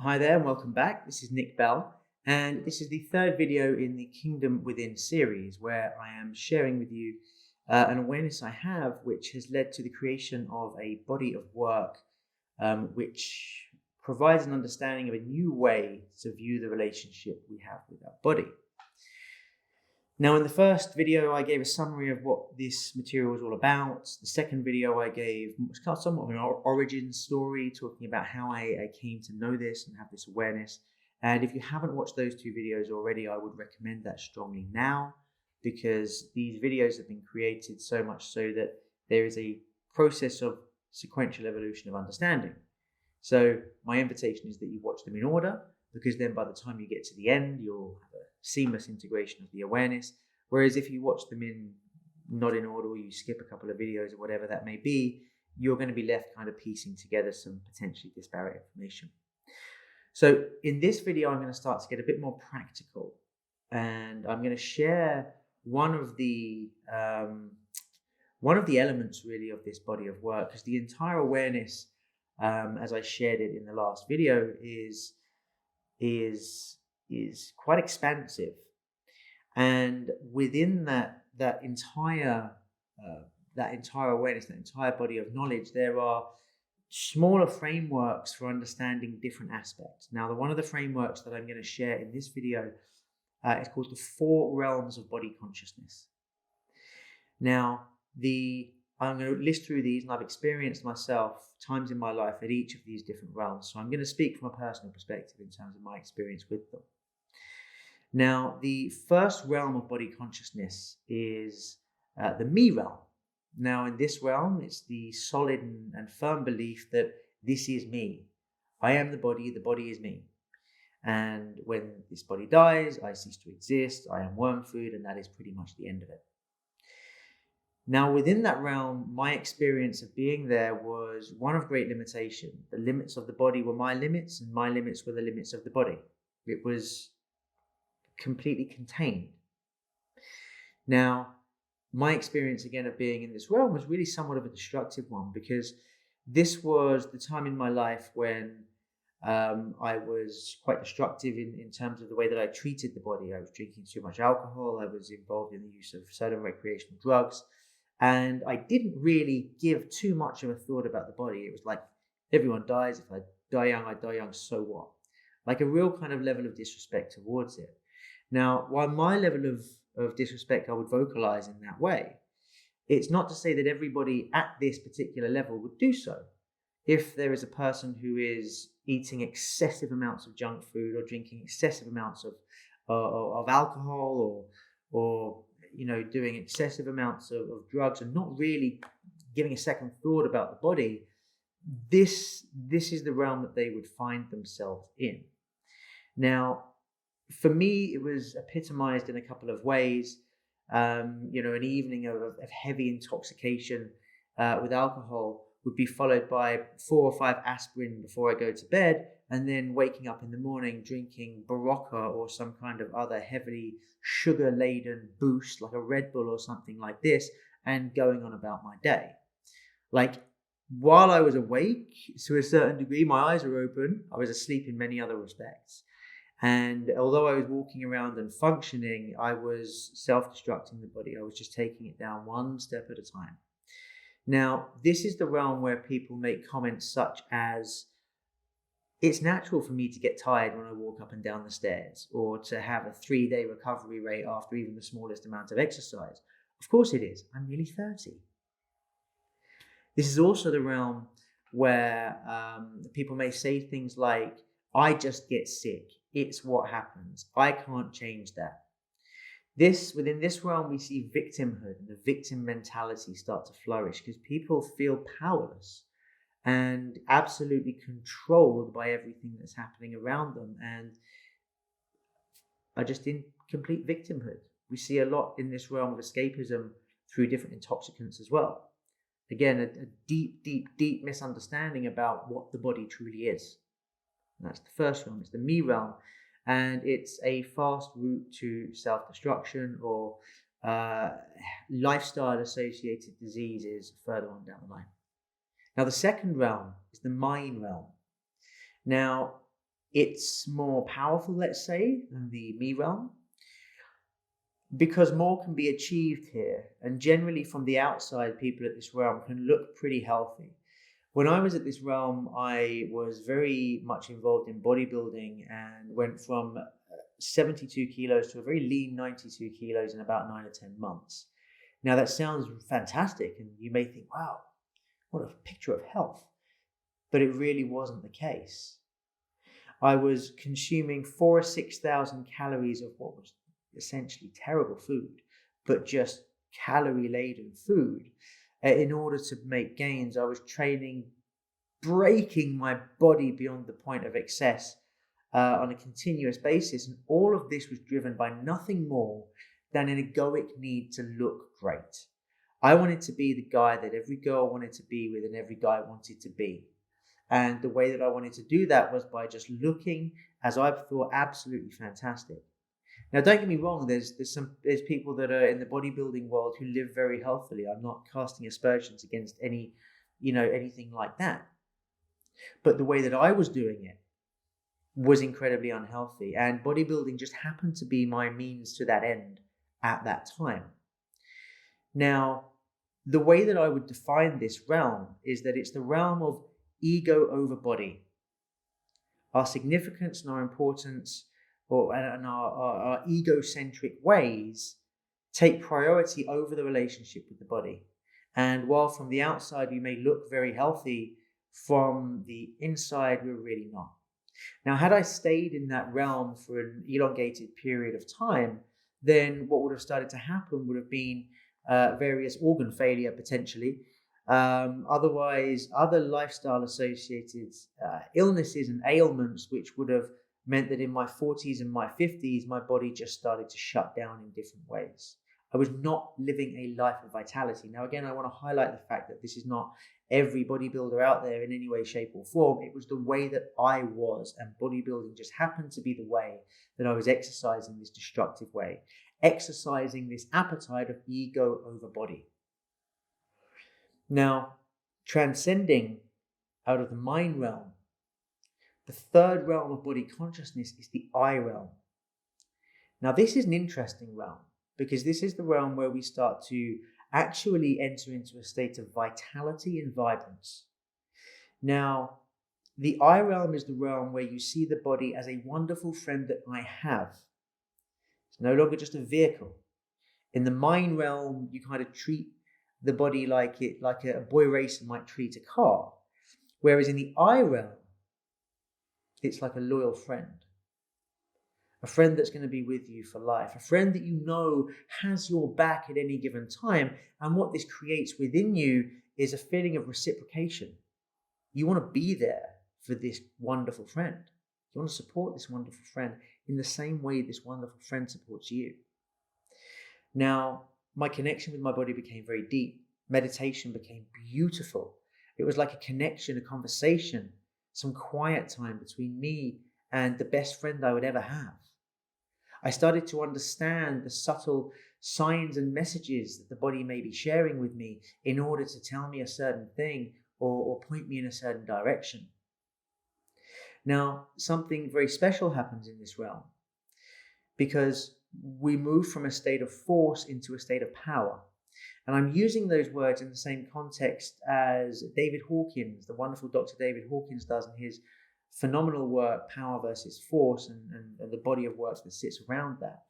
Hi there and welcome back. This is Nick Bell, and this is the third video in the Kingdom Within series where I am sharing with you an awareness I have which has led to the creation of a body of work which provides an understanding of a new way to view the relationship we have with our body. Now, in the first video, I gave a summary of what this material was all about. The second video I gave somewhat of an origin story, talking about how I came to know this and have this awareness. And if you haven't watched those two videos already, I would recommend that strongly now, because these videos have been created so much so that there is a process of sequential evolution of understanding. So my invitation is that you watch them in order, because then by the time you get to the end, you'll have a seamless integration of the awareness. Whereas if you watch them not in order, or you skip a couple of videos or whatever that may be, you're going to be left kind of piecing together some potentially disparate information. So in this video, I'm going to start to get a bit more practical, and I'm going to share one of the elements really of this body of work, because the entire awareness, as I shared it in the last video, is quite expansive, and within that entire awareness, that entire body of knowledge, there are smaller frameworks for understanding different aspects. Now, one of the frameworks that I'm going to share in this video is called the 4 realms of body consciousness. Now, I'm going to list through these, and I've experienced myself times in my life at each of these different realms. So I'm going to speak from a personal perspective in terms of my experience with them. Now, the first realm of body consciousness is the me realm. Now, in this realm, it's the solid and firm belief that this is me. I am the body is me. And when this body dies, I cease to exist, I am worm food, and that is pretty much the end of it. Now, within that realm, my experience of being there was one of great limitation. The limits of the body were my limits, and my limits were the limits of the body. It was completely contained. Now, my experience again of being in this realm was really somewhat of a destructive one, because this was the time in my life when I was quite destructive in terms of the way that I treated the body. I was drinking too much alcohol. I was involved in the use of certain recreational drugs. And I didn't really give too much of a thought about the body. It was like, everyone dies. If I die young, I die young, so what? Like a real kind of level of disrespect towards it. Now, while my level of disrespect I would vocalize in that way, it's not to say that everybody at this particular level would do so. If there is a person who is eating excessive amounts of junk food, or drinking excessive amounts of alcohol, or doing excessive amounts of drugs, and not really giving a second thought about the body, this is the realm that they would find themselves in. Now, for me, it was epitomized in a couple of ways. An evening of heavy intoxication with alcohol would be followed by 4 or 5 aspirin before I go to bed, and then waking up in the morning drinking Barocca or some kind of other heavily sugar-laden boost like a Red Bull or something like this, and going on about my day. Like, while I was awake to a certain degree, my eyes were open. I was asleep in many other respects. And although I was walking around and functioning, I was self-destructing the body. I was just taking it down one step at a time. Now, this is the realm where people make comments such as, it's natural for me to get tired when I walk up and down the stairs, or to have a 3-day recovery rate after even the smallest amount of exercise. Of course it is. I'm nearly 30. This is also the realm where people may say things like, I just get sick. It's what happens. I can't change that. Within this realm, we see victimhood and the victim mentality start to flourish, because people feel powerless and absolutely controlled by everything that's happening around them, and are just in complete victimhood. We see a lot in this realm of escapism through different intoxicants as well. Again, a deep, deep, deep misunderstanding about what the body truly is. And that's the first realm. It's the me realm. And it's a fast route to self-destruction or lifestyle-associated diseases further on down the line. Now, the second realm is the mind realm. Now, it's more powerful, let's say, than the me realm, because more can be achieved here. And generally from the outside, people at this realm can look pretty healthy. When I was at this realm, I was very much involved in bodybuilding and went from 72 kilos to a very lean 92 kilos in about 9 or 10 months. Now that sounds fantastic, and you may think, wow, what a picture of health. But it really wasn't the case. I was consuming 4,000 or 6,000 calories of what was essentially terrible food, but just calorie-laden food. In order to make gains, I was training, breaking my body beyond the point of excess on a continuous basis. And all of this was driven by nothing more than an egoic need to look great. I wanted to be the guy that every girl wanted to be with and every guy wanted to be. And the way that I wanted to do that was by just looking, as I thought, absolutely fantastic. Now, don't get me wrong. There's people that are in the bodybuilding world who live very healthily. I'm not casting aspersions against anything like that. But the way that I was doing it was incredibly unhealthy, and bodybuilding just happened to be my means to that end at that time. Now, the way that I would define this realm is that it's the realm of ego over body. Our significance and our importance and our egocentric ways take priority over the relationship with the body. And while from the outside we may look very healthy, from the inside we're really not. Now, had I stayed in that realm for an elongated period of time, then what would have started to happen would have been various organ failure potentially. Otherwise, other lifestyle associated illnesses and ailments, which would have meant that in my 40s and my 50s, my body just started to shut down in different ways. I was not living a life of vitality. Now, again, I want to highlight the fact that this is not every bodybuilder out there in any way, shape, or form. It was the way that I was, and bodybuilding just happened to be the way that I was exercising this destructive way, exercising this appetite of ego over body. Now, transcending out of the mind realm, the third realm of body consciousness is the I realm. Now, this is an interesting realm because this is the realm where we start to actually enter into a state of vitality and vibrance. Now, the I realm is the realm where you see the body as a wonderful friend that I have. It's no longer just a vehicle. In the mind realm, you kind of treat the body like a boy racer might treat a car. Whereas in the I realm, it's like a loyal friend. A friend that's going to be with you for life. A friend that you know has your back at any given time. And what this creates within you is a feeling of reciprocation. You want to be there for this wonderful friend. You want to support this wonderful friend in the same way this wonderful friend supports you. Now, my connection with my body became very deep. Meditation became beautiful. It was like a connection, a conversation, some quiet time between me and the best friend I would ever have. I started to understand the subtle signs and messages that the body may be sharing with me in order to tell me a certain thing or point me in a certain direction. Now, something very special happens in this realm because we move from a state of force into a state of power. And I'm using those words in the same context as David Hawkins, the wonderful Dr. David Hawkins does in his phenomenal work, Power versus Force, and the body of work that sits around that.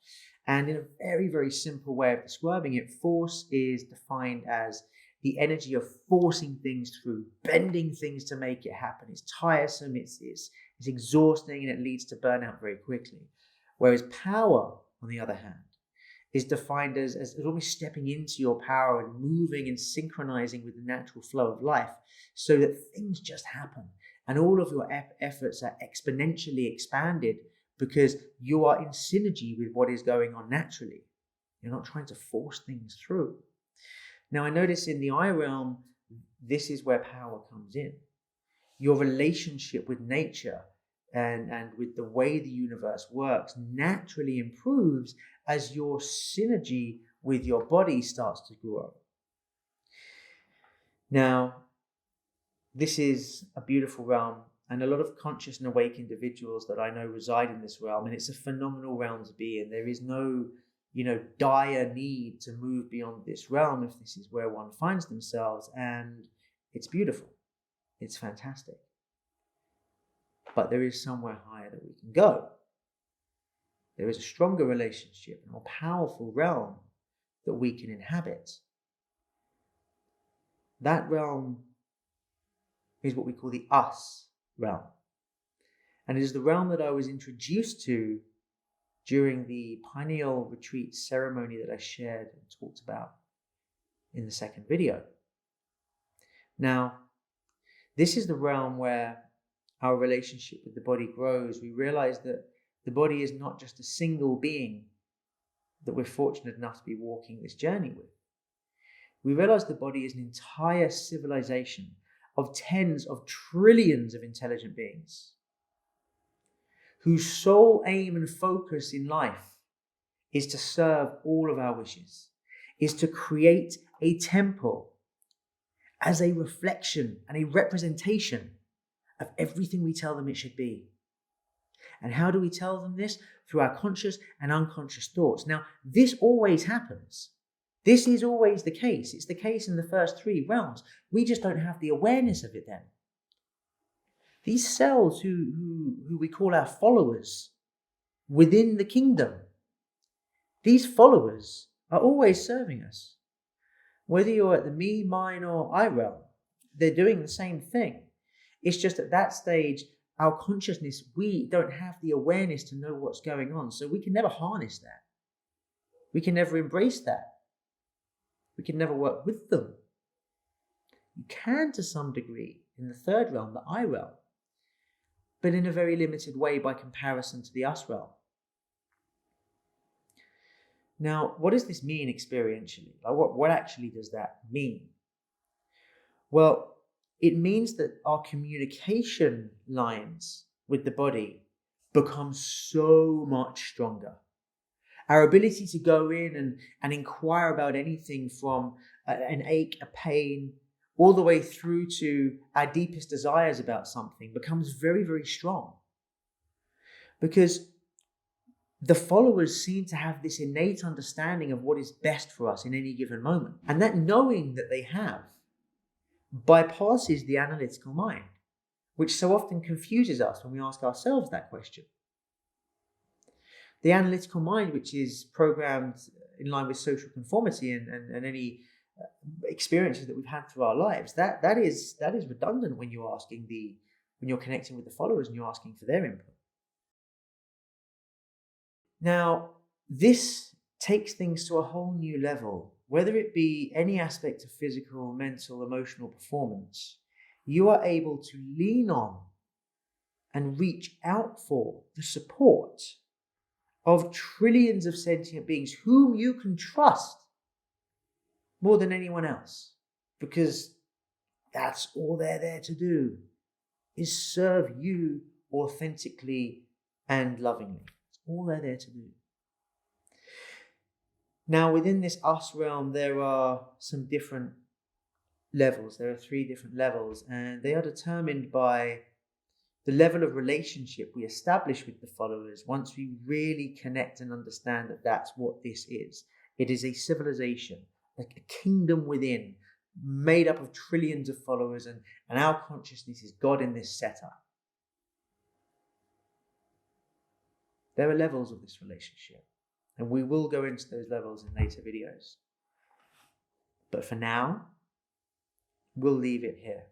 And in a very, very simple way of describing it, force is defined as the energy of forcing things through, bending things to make it happen. It's tiresome, it's exhausting, and it leads to burnout very quickly. Whereas power, on the other hand, is defined as almost stepping into your power and moving and synchronizing with the natural flow of life so that things just happen. And all of your efforts are exponentially expanded because you are in synergy with what is going on naturally. You're not trying to force things through. Now, I notice in the I realm, this is where power comes in. Your relationship with nature and with the way the universe works naturally improves as your synergy with your body starts to grow. Now, this is a beautiful realm and a lot of conscious and awake individuals that I know reside in this realm, and it's a phenomenal realm to be in. There is no, dire need to move beyond this realm if this is where one finds themselves, and it's beautiful. It's fantastic. But there is somewhere higher that we can go. There is a stronger relationship, a more powerful realm that we can inhabit. That realm is what we call the us realm. And it is the realm that I was introduced to during the pineal retreat ceremony that I shared and talked about in the second video. Now, this is the realm where our relationship with the body grows. We realize that the body is not just a single being that we're fortunate enough to be walking this journey with. We realize the body is an entire civilization of tens of trillions of intelligent beings whose sole aim and focus in life is to serve all of our wishes, is to create a temple as a reflection and a representation of everything we tell them it should be. And how do we tell them this? Through our conscious and unconscious thoughts. Now, this always happens. This is always the case. It's the case in the first three realms. We just don't have the awareness of it then. These cells who we call our followers within the kingdom, these followers are always serving us. Whether you're at the me, mine, or I realm, they're doing the same thing. It's just at that stage, our consciousness, we don't have the awareness to know what's going on. So we can never harness that. We can never embrace that. We can never work with them. You can to some degree in the third realm, the I realm, but in a very limited way by comparison to the us realm. Now, what does this mean experientially? What actually does that mean? Well, it means that our communication lines with the body become so much stronger. Our ability to go in and inquire about anything from an ache, a pain, all the way through to our deepest desires about something becomes very, very strong. Because the followers seem to have this innate understanding of what is best for us in any given moment. And that knowing that they have bypasses the analytical mind, which so often confuses us when we ask ourselves that question. The analytical mind, which is programmed in line with social conformity and any experiences that we've had through our lives, that is redundant when you're connecting with the followers and you're asking for their input. Now, this takes things to a whole new level. Whether it be any aspect of physical, mental, emotional performance, you are able to lean on and reach out for the support of trillions of sentient beings whom you can trust more than anyone else, because that's all they're there to do, is serve you authentically and lovingly. That's all they're there to do. Now, within this us realm, there are some different levels. There are 3 different levels, and they are determined by the level of relationship we establish with the followers once we really connect and understand that that's what this is. It is a civilization, like a kingdom within, made up of trillions of followers, and our consciousness is God in this setup. There are levels of this relationship, and we will go into those levels in later videos. But for now, we'll leave it here.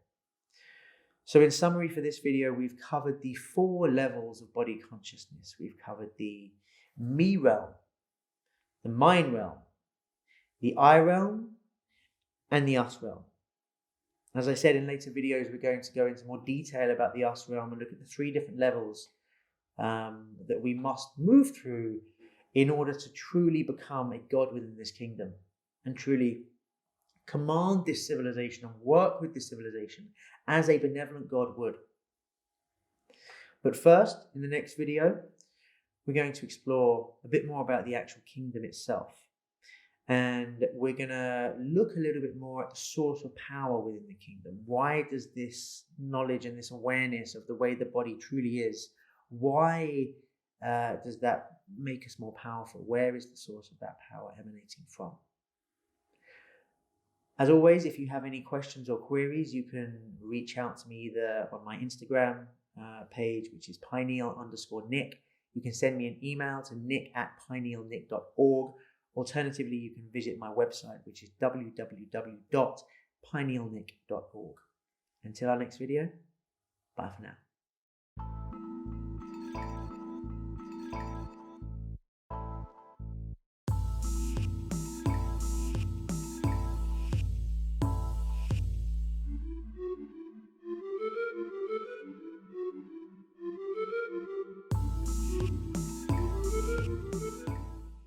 So in summary for this video, we've covered the 4 levels of body consciousness. We've covered the me realm, the mind realm, the I realm, and the us realm. As I said in later videos, we're going to go into more detail about the us realm and look at the 3 different levels that we must move through in order to truly become a god within this kingdom and truly command this civilization and work with this civilization as a benevolent God would. But first, in the next video, we're going to explore a bit more about the actual kingdom itself And we're going to look a little bit more at the source of power within the kingdom. Why does this knowledge and this awareness of the way the body truly is, why does that make us more powerful? Where is the source of that power emanating from? As always, if you have any questions or queries, you can reach out to me either on my Instagram page, which is pineal_Nick. You can send me an email to nick@pinealnick.org. Alternatively, you can visit my website, which is www.pinealnick.org. Until our next video, bye for now.